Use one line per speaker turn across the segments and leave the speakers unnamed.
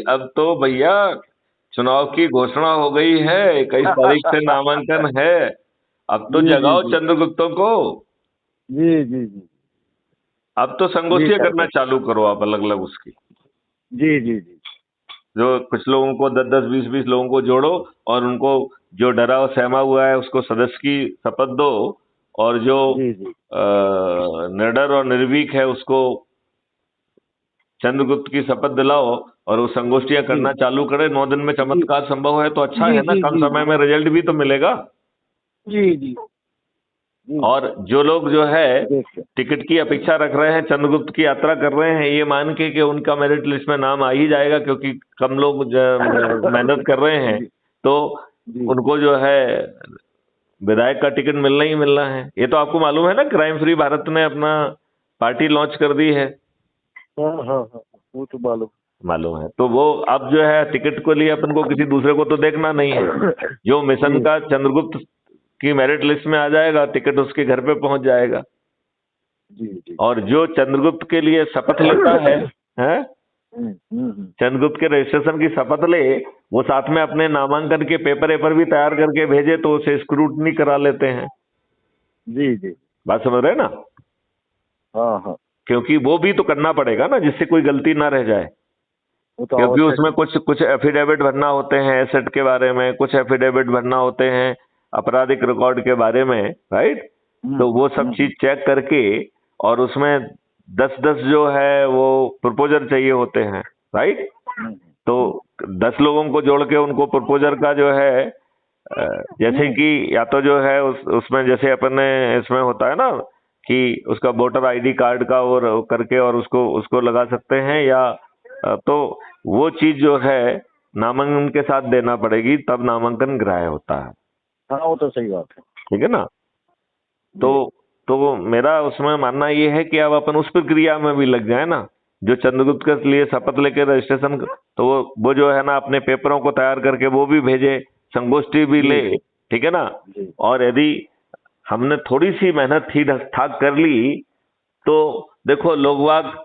अब तो भैया चुनाव की घोषणा हो गई है, 21 तारीख से नामांकन है। अब तो
जी जी
जगाओ
जी
चंद्रगुप्तों को।
जी जी जी
अब तो
जी
संगोष्ठियां
सर
करना चालू करो आप, अलग अलग उसकी।
जी जी जी
जो कुछ लोगों को 10-10 20-20 लोगों को जोड़ो, और उनको जो डरा और सहमा हुआ है उसको सदस्य की शपथ दो, और जो
जी जी
निडर और निर्भीक है उसको चंद्रगुप्त की शपथ दिलाओ, और वो संगोष्ठियां
जी
करना चालू करे। 9 दिन में
जी
चमत्कार संभव है तो अच्छा
जी
है ना,
जी
कम
जी
समय में रिजल्ट भी तो मिलेगा।
जी जी जी
और जो लोग जो है
देखिए।
टिकट की अपेक्षा रख रहे हैं, चंद्रगुप्त की यात्रा कर रहे हैं, ये मान के कि उनका मेरिट लिस्ट में नाम आ ही जाएगा, क्योंकि कम लोग मेहनत कर रहे हैं,
जी
तो
जी
उनको जो है विधायक का टिकट मिलना ही मिलना है। ये तो आपको मालूम है ना, क्राइम फ्री भारत ने अपना पार्टी लॉन्च कर दी है।
हाँ हाँ हाँ, वो तो मालूम।
मालूम है, तो वो अब जो है टिकट के लिए अपन को किसी दूसरे को तो देखना नहीं है। जो मिशन
जी
का चंद्रगुप्त की मेरिट लिस्ट में आ जाएगा, टिकट उसके घर पे पहुंच जाएगा।
जी जी
और जो चंद्रगुप्त के लिए शपथ लेता है, चंद्रगुप्त के रजिस्ट्रेशन की शपथ ले, वो साथ में अपने नामांकन के पेपर भी तैयार करके भेजे तो उसे स्क्रूटनी करा लेते हैं।
जी जी
बात समझ रहे हैं ना?
हाँ हाँ,
क्योंकि वो भी तो करना पड़ेगा ना, जिससे कोई गलती ना रह जाए।
वो तो
क्योंकि
आवश्यक
उसमें
है।
कुछ कुछ एफिडेविट भरना होते हैं एसेट के बारे में, कुछ एफिडेविट भरना होते हैं आपराधिक रिकॉर्ड के बारे में, राइट? तो वो सब चीज
हम्म।
चेक करके, और उसमें 10-10 जो है वो प्रपोजर चाहिए होते हैं, राइट?
हम्म,
तो 10 लोगों को जोड़ के उनको प्रपोजर का जो है जैसे
हम्म,
कि या तो जो है उसमें जैसे अपन ने इसमें होता है ना कि उसका वोटर आईडी कार्ड का और करके और उसको उसको लगा सकते हैं, या तो वो चीज जो है नामांकन के साथ देना पड़ेगी, तब नामांकन ग्राह्य होता है।
हाँ वो तो सही बात है।
ठीक है ना? तो
जी
मेरा उसमें मानना ये है कि अब अपन उस प्रक्रिया में भी लग जाए ना। जो चंद्रगुप्त के लिए शपथ लेके रजिस्ट्रेशन, तो वो जो है ना अपने पेपरों को तैयार करके वो भी भेजे, संगोष्ठी भी
जी
ले। ठीक है ना?
जी
और यदि हमने थोड़ी सी मेहनत ठीक ठाक कर ली, तो देखो लोग बाग,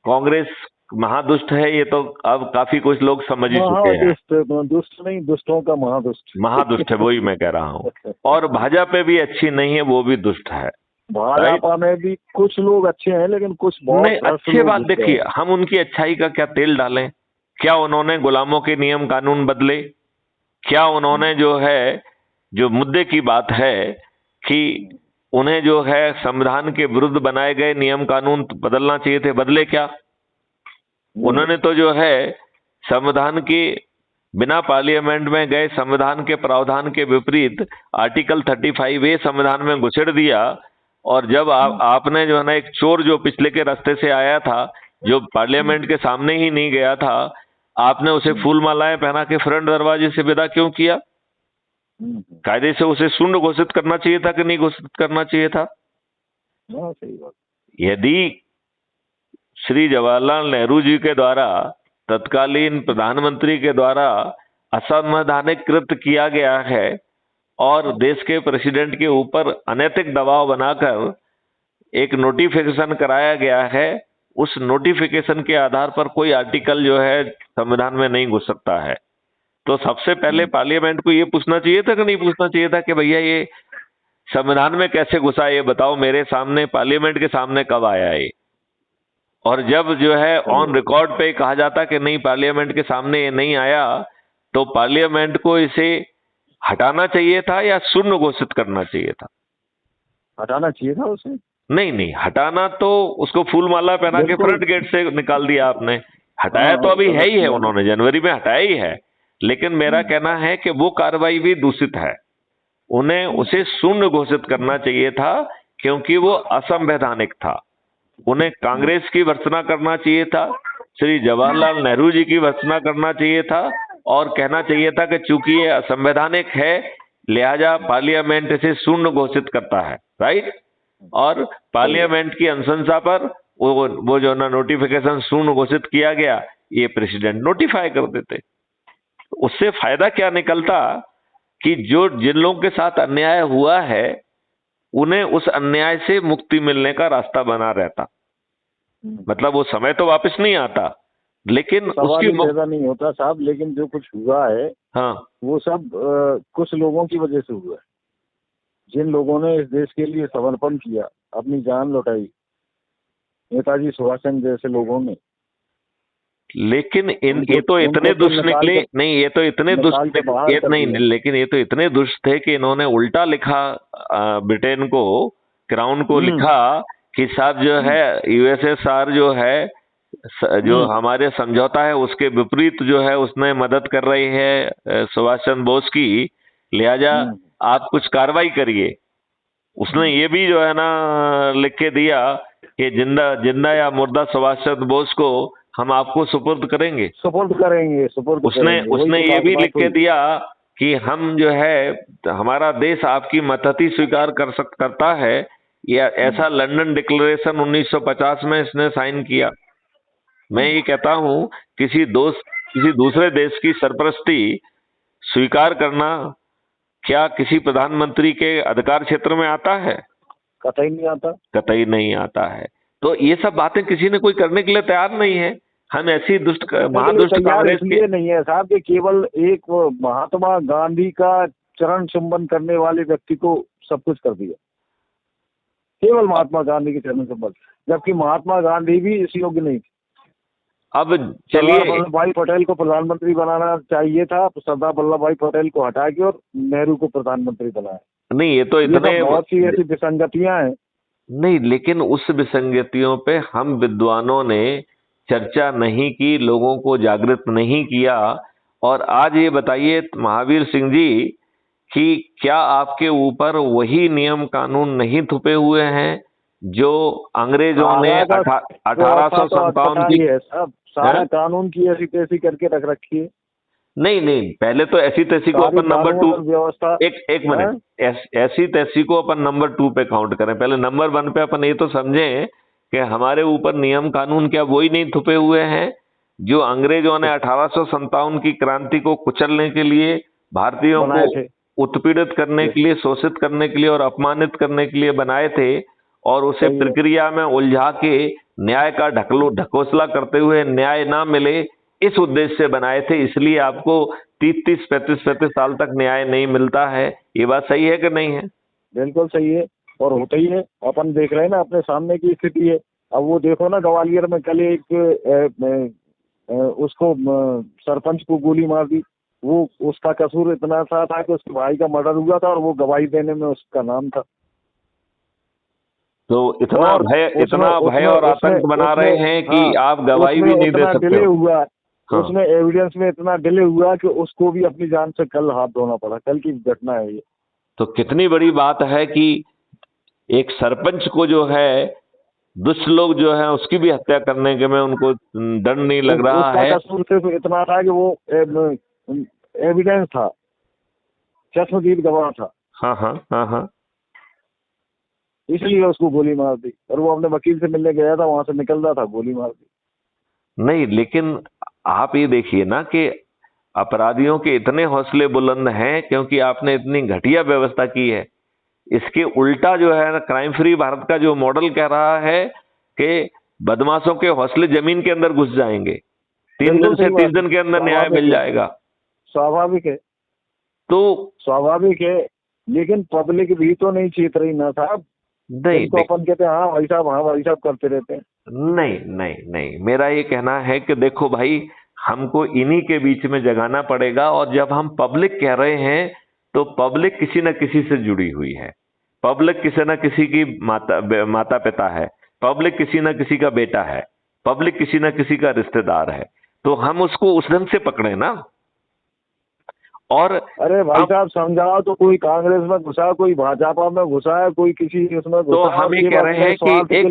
कांग्रेस महादुष्ट है, ये तो अब काफी कुछ लोग समझ ही चुके हैं।
महादुष्ट, दुष्ट नहीं, दुष्टों का महादुष्ट।
महादुष्ट है, वही मैं कह रहा हूं। और भाजपा भी अच्छी नहीं है, वो भी दुष्ट है, राइट?
भाजपा में भी कुछ लोग अच्छे हैं, लेकिन कुछ बहुत
नहीं,
भ्रष्ट
अच्छी
लोग
बात
घुस गए
देखिए,
हैं।
हम उनकी अच्छाई का क्या तेल डालें? क्या उन्होंने गुलामों के नियम कानून बदले? क्या उन्होंने जो है, जो मुद्दे की बात है कि उन्हें जो है संविधान के विरुद्ध बनाए गए नियम कानून बदलना चाहिए थे, बदले क्या? उन्होंने तो जो है संविधान के बिना पार्लियामेंट में गए संविधान के प्रावधान के विपरीत आर्टिकल 35A संविधान में घुसेड़ दिया। और जब आपने जो है ना एक चोर जो पिछले के रास्ते से आया था, जो पार्लियामेंट के सामने ही नहीं गया था, आपने उसे फूल मालाएं पहना के फ्रंट दरवाजे से विदा क्यों किया? कायदे से उसे शून्य घोषित करना चाहिए था कि नहीं घोषित करना चाहिए था?
हाँ सही बात।
यदि श्री जवाहरलाल नेहरू जी के द्वारा, तत्कालीन प्रधानमंत्री के द्वारा असंवैधानिक कृत्य किया गया है, और देश के प्रेसिडेंट के ऊपर अनैतिक दबाव बनाकर एक नोटिफिकेशन कराया गया है, उस नोटिफिकेशन के आधार पर कोई आर्टिकल जो है संविधान में नहीं घुस सकता है। तो सबसे पहले पार्लियामेंट को ये पूछना चाहिए था कि नहीं पूछना चाहिए था कि भैया ये संविधान में कैसे घुसा, ये बताओ मेरे सामने, पार्लियामेंट के सामने कब आया ये? और जब जो है ऑन रिकॉर्ड पे कहा जाता कि नहीं पार्लियामेंट के सामने ये नहीं आया, तो पार्लियामेंट को इसे हटाना चाहिए था या शून्य घोषित करना चाहिए था?
हटाना चाहिए था उसे।
नहीं नहीं, हटाना तो उसको फूल माला पहना के
बिल्कुल।
फ्रंट गेट से निकाल दिया आपने। हटाया तो
हाँ
अभी है
गलत
ही है,
किया।
उन्होंने जनवरी में हटाया ही है। लेकिन मेरा कहना है कि वो कार्रवाई भी दूषित है। उन्हें उसे शून्य घोषित करना चाहिए था, क्योंकि वो असंवैधानिक था। उन्हें कांग्रेस की भर्त्सना करना चाहिए था, श्री जवाहरलाल नेहरू जी की भर्त्सना करना चाहिए था, और कहना चाहिए था कि चूंकि ये असंवैधानिक है, लिहाजा पार्लियामेंट इसे शून्य घोषित करता है, राइट? और पार्लियामेंट की अनुशंसा पर वो जो ना नोटिफिकेशन शून्य घोषित किया गया, ये प्रेसिडेंट नोटिफाई कर देते। उससे फायदा क्या निकलता कि जो जिन लोगों के साथ अन्याय हुआ है, उन्हें उस अन्याय से मुक्ति मिलने का रास्ता बना रहता। मतलब वो समय तो वापस नहीं आता, लेकिन
सवाल
उसकी
ही पैदा नहीं होता साहब, लेकिन जो कुछ हुआ है
हाँ,
वो सब कुछ लोगों की वजह से हुआ है, जिन लोगों ने इस देश के लिए समर्पण किया, अपनी जान लौटाई, नेताजी सुभाष चंद्र जैसे लोगों ने।
लेकिन
उनको
ये तो इतने
उनको तो
दुष्ट निकले नहीं, ये तो इतने दुष्ट
निकाल के बाहर कर
नहीं,
दिया।
लेकिन ये तो इतने दुष्ट थे कि इन्होंने उल्टा लिखा, ब्रिटेन को, क्राउन को लिखा कि साहब जो है यूएसएसआर जो है जो हमारे समझौता है उसके विपरीत जो है उसने मदद कर रही है सुभाष चंद्र बोस की, लिहाजा आप कुछ कार्रवाई करिए। उसने ये भी जो है ना लिख के दिया कि जिंदा जिंदा या मुर्दा सुभाष चंद्र बोस को हम आपको सुपुर्द करेंगे।
सुपुर्द करेंगे।
उसने ये भी लिख के दिया कि हम जो है हमारा देश आपकी मदद स्वीकार करता है, या ऐसा लंदन डिक्लेरेशन 1950 में इसने साइन किया। मैं ये कहता हूं किसी दूसरे देश की सरपरस्ती स्वीकार करना क्या किसी प्रधानमंत्री के अधिकार क्षेत्र में आता है?
कतई नहीं आता,
कतई नहीं आता है। तो ये सब बातें किसी ने कोई करने के लिए तैयार नहीं है। हम ऐसी महादुष्ट कांग्रेस के
नहीं है साहब कि केवल एक महात्मा गांधी का चरण चुंबन करने वाले व्यक्ति को सब कुछ कर दिया, केवल महात्मा गांधी के चरण चुंबन, जबकि महात्मा गांधी भी इस योग्य नहीं थे।
अब चलिए,
सरदार वल्लभ भाई पटेल को प्रधानमंत्री बनाना चाहिए था, सरदार वल्लभ भाई पटेल को हटा के और नेहरू को प्रधानमंत्री बनाया।
नहीं, ये तो इतने
बहुत सी ऐसी विसंगतियां हैं।
नहीं, लेकिन उस विसंगतियों पे हम विद्वानों ने चर्चा नहीं की, लोगों को जागृत नहीं किया। और आज ये बताइए महावीर सिंह जी कि क्या आपके ऊपर वही नियम कानून नहीं थुपे हुए हैं जो अंग्रेजों ने 1857 की
सारा कानून की ऐसी तैसी करके रख रखी है।
नहीं, पहले तो ऐसी तैसी को अपन नंबर 2
व्यवस्था,
एक मिनट, ऐसी तैसी को अपन नंबर 2 पे काउंट करें। पहले नंबर 1 पे अपन ये तो समझें कि हमारे ऊपर नियम कानून क्या वही नहीं थुपे हुए हैं जो अंग्रेजों ने 1857 की क्रांति को कुचलने के लिए, भारतीयों को उत्पीड़ित करने के लिए, शोषित करने के लिए और अपमानित करने के लिए बनाए थे, और उसे प्रक्रिया में उलझा के न्याय का ढकोसला करते हुए न्याय ना मिले इस उद्देश्य से बनाए थे। इसलिए आपको 30 35 साल तक न्याय नहीं मिलता है। ये बात सही है कि नहीं है?
बिल्कुल सही है, और होता ही है। अपन देख रहे हैं ना, अपने सामने की स्थिति है। अब वो देखो ना, ग्वालियर में कल एक उसको सरपंच को गोली मार दी। वो उसका कसूर इतना सा था कि उसके भाई का मर्डर हुआ था और वो गवाही देने में उसका नाम था।
तो इतना भय और आतंक बना रहे हैं कि आप गवाही भी नहीं दे सकते।
डिले हुआ, उसमें एविडेंस में इतना डिले हुआ कि उसको भी अपनी जान से कल हाथ धोना पड़ा। कल की घटना है ये।
तो कितनी बड़ी बात है कि एक सरपंच को जो है दुष्ट लोग जो है उसकी भी हत्या करने के में उनको डर नहीं लग रहा है।
उसका कसूर सिर्फ इतना था कि वो एविडेंस था, चश्मदीद गवाह था।
हाँ,
इसलिए उसको गोली मार दी, और वो अपने वकील से मिलने गया था, वहां से निकल रहा था, गोली मार दी।
नहीं, लेकिन आप ये देखिए ना कि अपराधियों के इतने हौसले बुलंद हैं क्योंकि आपने इतनी घटिया व्यवस्था की है। इसके उल्टा जो है क्राइम फ्री भारत का जो मॉडल कह रहा है कि बदमाशों के हौसले जमीन के अंदर घुस जाएंगे, 3 दिन से 30 दिन के अंदर न्याय मिल जाएगा।
स्वाभाविक है,
तो
स्वाभाविक है, लेकिन पब्लिक भी तो नहीं चेत रही ना साहब।
नहीं,
तो अपन कहते हैं हाँ भाई साहब करते रहते हैं।
नहीं, मेरा ये कहना है कि देखो भाई, हमको इन्हीं के बीच में जगाना पड़ेगा। और जब हम पब्लिक कह रहे हैं तो पब्लिक किसी न किसी से जुड़ी हुई है। पब्लिक किसी न किसी की माता पिता है, पब्लिक किसी न किसी का बेटा है, पब्लिक किसी न किसी का रिश्तेदार है। तो हम उसको उस ढंग से पकड़े ना। और
अरे भाई साहब समझाओ तो, कोई कांग्रेस में घुसा, कोई भाजपा में घुसा है, कोई किसी उसमें घुसा।
तो हम ये कह रहे हैं कि एक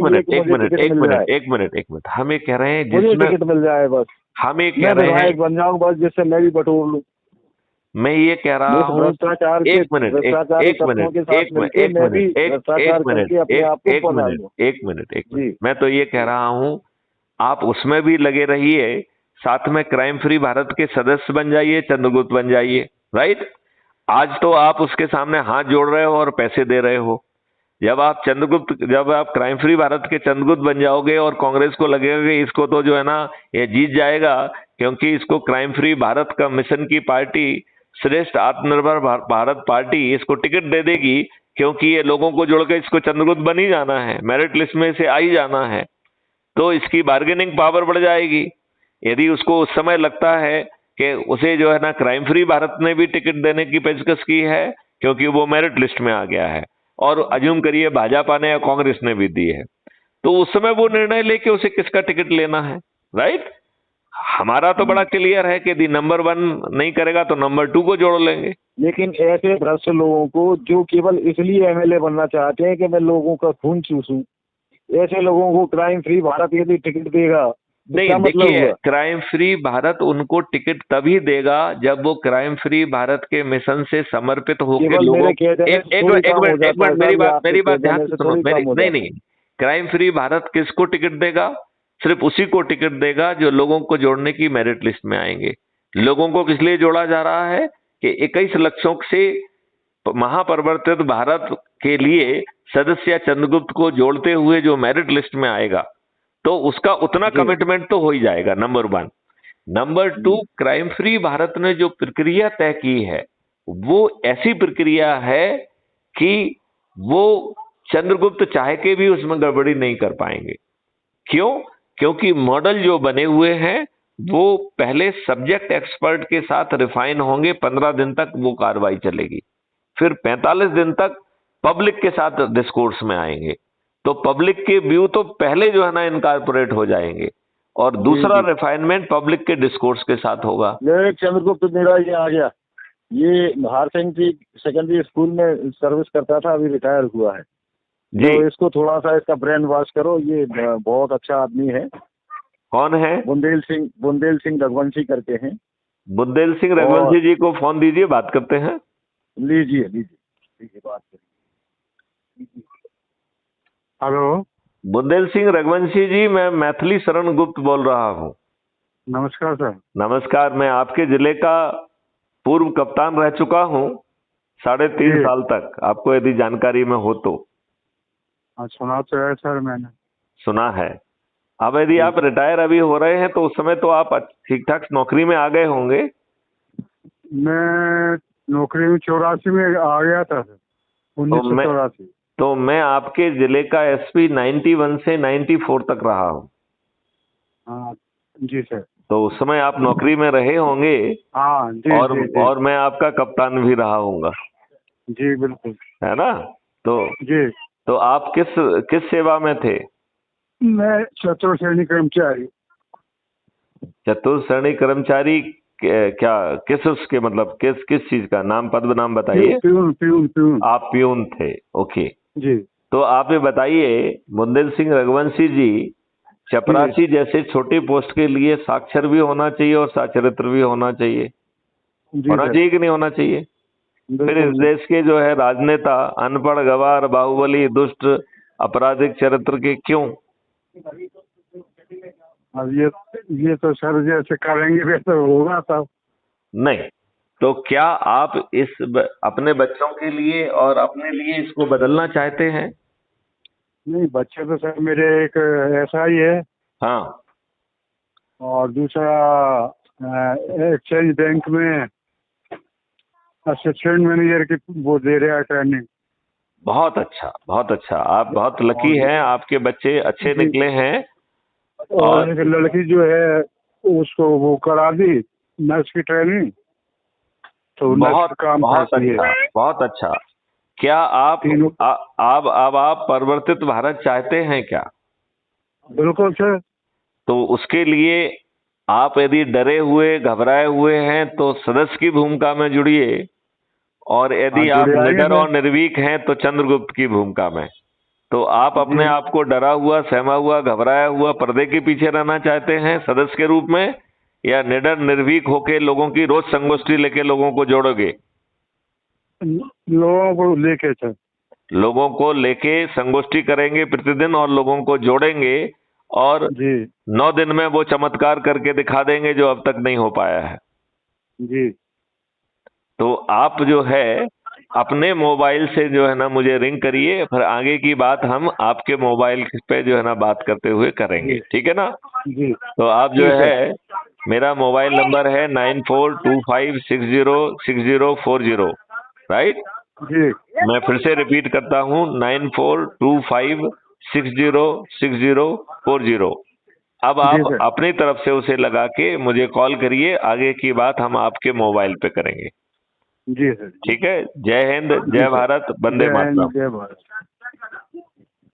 मिनट, हम ये कह रहे हैं जिसमें
टिकट मिल जाए, बस
हम ये कह रहे हैं
बन जाऊं बस, जिससे मैं भी बटोर लूं।
मैं ये कह रहा हूँ एक मिनट, मैं तो ये कह रहा हूँ आप उसमें भी लगे रहिए, साथ में क्राइम फ्री भारत के सदस्य बन जाइए, चंद्रगुप्त बन जाइए। राइट? आज तो आप उसके सामने हाथ जोड़ रहे हो और पैसे दे रहे हो, जब आप क्राइम फ्री भारत के चंद्रगुप्त बन जाओगे और कांग्रेस को लगेगा कि इसको तो जो है ना ये जीत जाएगा, क्योंकि इसको क्राइम फ्री भारत का मिशन की पार्टी श्रेष्ठ आत्मनिर्भर भारत पार्टी इसको टिकट दे देगी, क्योंकि ये लोगों को जोड़ के इसको चंद्रगुप्त बन ही जाना है, मेरिट लिस्ट में से आ ही जाना है, तो इसकी बार्गेनिंग पावर बढ़ जाएगी। यदि उसको उस समय लगता है कि उसे जो है ना क्राइम फ्री भारत ने भी टिकट देने की पेशकश की है क्योंकि वो मेरिट लिस्ट में आ गया है, और अज्यूम करिए भाजपा ने या कांग्रेस ने भी दी है, तो उस समय वो निर्णय लेके उसे किसका टिकट लेना है, राइट। हमारा तो बड़ा क्लियर है कि यदि नंबर 1 नहीं करेगा तो नंबर 2 को जोड़ लेंगे।
लेकिन ऐसे भ्रष्ट लोगों को जो केवल इसलिए एमएलए बनना चाहते हैं कि मैं लोगों का खून चूसूं, ऐसे लोगों को क्राइम फ्री भारत यदि टिकट देगा,
नहीं, देखिए, क्राइम फ्री भारत उनको टिकट तभी देगा जब वो क्राइम फ्री भारत के मिशन से समर्पित होकर लोगों एक मिनट मेरी बात ध्यान से सुनो। नहीं, क्राइम फ्री भारत किसको टिकट देगा? सिर्फ उसी को टिकट देगा जो लोगों को जोड़ने की मेरिट लिस्ट में आएंगे। लोगों को किस लिए जोड़ा जा रहा है कि 21 लक्षों से महापरिवर्तित भारत के लिए सदस्य चंद्रगुप्त को जोड़ते हुए जो मेरिट लिस्ट में आएगा तो उसका उतना कमिटमेंट तो हो ही जाएगा, number 1। Number 2, crime free Bharat ने जो प्रक्रिया तय की है वो ऐसी प्रक्रिया है कि वो चंद्रगुप्त चाहे के भी उसमें गड़बड़ी नहीं कर पाएंगे। क्यों? क्योंकि मॉडल जो बने हुए हैं वो पहले सब्जेक्ट एक्सपर्ट के साथ रिफाइन होंगे, 15 दिन तक वो कार्रवाई चलेगी, फिर 45 दिन तक पब्लिक के साथ डिस्कोर्स में आएंगे, तो पब्लिक के व्यू तो पहले जो है ना इनकॉर्पोरेट हो जाएंगे, और दूसरा रिफाइनमेंट पब्लिक के डिस्कोर्स के साथ होगा।
चंद्रगुप्त मेरा ये आ गया, ये हार सिंह जी सेकेंडरी स्कूल में सर्विस करता था, अभी रिटायर हुआ है जी। तो इसको थोड़ा सा इसका ब्रेन वॉश करो, ये बहुत अच्छा आदमी है।
कौन है?
बुंदेल सिंह रघुवंशी करके हैं।
बुंदेल सिंह रघुवंशी जी को फोन दीजिए, बात करते हैं।
लीजिए बात करिए। हेलो,
बुंदेल सिंह रघुवंशी जी, मैं मैथिली शरण गुप्त बोल रहा हूँ।
नमस्कार सर।
नमस्कार। मैं आपके जिले का पूर्व कप्तान रह चुका हूँ 3.5 साल तक, आपको यदि जानकारी में हो तो।
सुना तो है सर, मैंने सुना
है। अब यदि आप रिटायर अभी हो रहे हैं तो उस समय तो आप ठीक ठाक नौकरी में आ गए होंगे।
मैं नौकरी में 84 में आ गया था, 1984।
तो मैं आपके जिले का एसपी 91 से 94 तक रहा हूँ।
हाँ जी सर।
तो उस समय आप नौकरी में रहे होंगे।
हाँ जी,
और मैं आपका कप्तान भी रहा हूँगा
जी, बिल्कुल,
है ना। तो आप किस सेवा में थे?
मैं चतुर्थ श्रेणी कर्मचारी।
चतुर्थ श्रेणी कर्मचारी क्या, किस उसके मतलब किस चीज का नाम, पद नाम बताइए।
प्यून।
आप प्यून थे, ओके
जी।
तो आप ये बताइए, बुंदेल सिंह रघुवंशी जी, चपरासी जैसे छोटी पोस्ट के लिए साक्षर भी होना चाहिए और साक्षरित्र भी होना चाहिए, होना चाहिए कि नहीं होना चाहिए? फिर इस देश के जो है राजनेता अनपढ़, गवार, बाहुबली, दुष्ट, आपराधिक चरित्र के क्यों?
अब ये तो सर जैसे करेंगे वैसे होगा सब।
नहीं तो क्या आप अपने बच्चों के लिए और अपने लिए इसको बदलना चाहते हैं?
नहीं, बच्चे तो सर मेरे एक ऐसा ही है।
हाँ।
और दूसरा एक्सचेंज बैंक में असिस्टेंट मैनेजर की वो दे रहा है ट्रेनिंग।
बहुत अच्छा, बहुत अच्छा। आप बहुत लकी हैं, आपके बच्चे अच्छे निकले हैं।
और एक लड़की जो है उसको वो करा दी नर्स की ट्रेनिंग, तो
बहुत अच्छा। क्या आप परिवर्तित भारत चाहते हैं क्या?
बिल्कुल सर।
तो उसके लिए आप यदि डरे हुए, घबराए हुए हैं तो सदस्य की भूमिका में जुड़िए, और यदि आप निडर और निर्भीक हैं तो चंद्रगुप्त की भूमिका में। तो आप अपने आप को डरा हुआ, सहमा हुआ, घबराया हुआ पर्दे के पीछे रहना चाहते हैं सदस्य के रूप में, या निडर निर्भीक होके लोगों की रोज संगोष्ठी लेके लोगों को जोड़ोगे?
लोगों को लेके
संगोष्ठी करेंगे प्रतिदिन और लोगों को जोड़ेंगे, और 9 दिन में वो चमत्कार करके दिखा देंगे जो अब तक नहीं हो पाया है
जी।
तो आप जो है अपने मोबाइल से जो है ना मुझे रिंग करिए, फिर आगे की बात हम आपके मोबाइल पे जो है ना बात करते हुए करेंगे, ठीक है ना?
जी
तो आप जो
जी सर।
है, मेरा मोबाइल नंबर है 9425606040, राइट?
जी
मैं फिर से रिपीट करता हूँ, 9425606040। अब
जी
आप
सर।
अपनी तरफ से उसे लगा के मुझे कॉल करिए, आगे की बात हम आपके मोबाइल पे करेंगे,
जी सर। जी
ठीक है? जय हिंद,
जी
जय
सर।
भारत, वंदे
जय हिंद
मातरम।
जय भारत।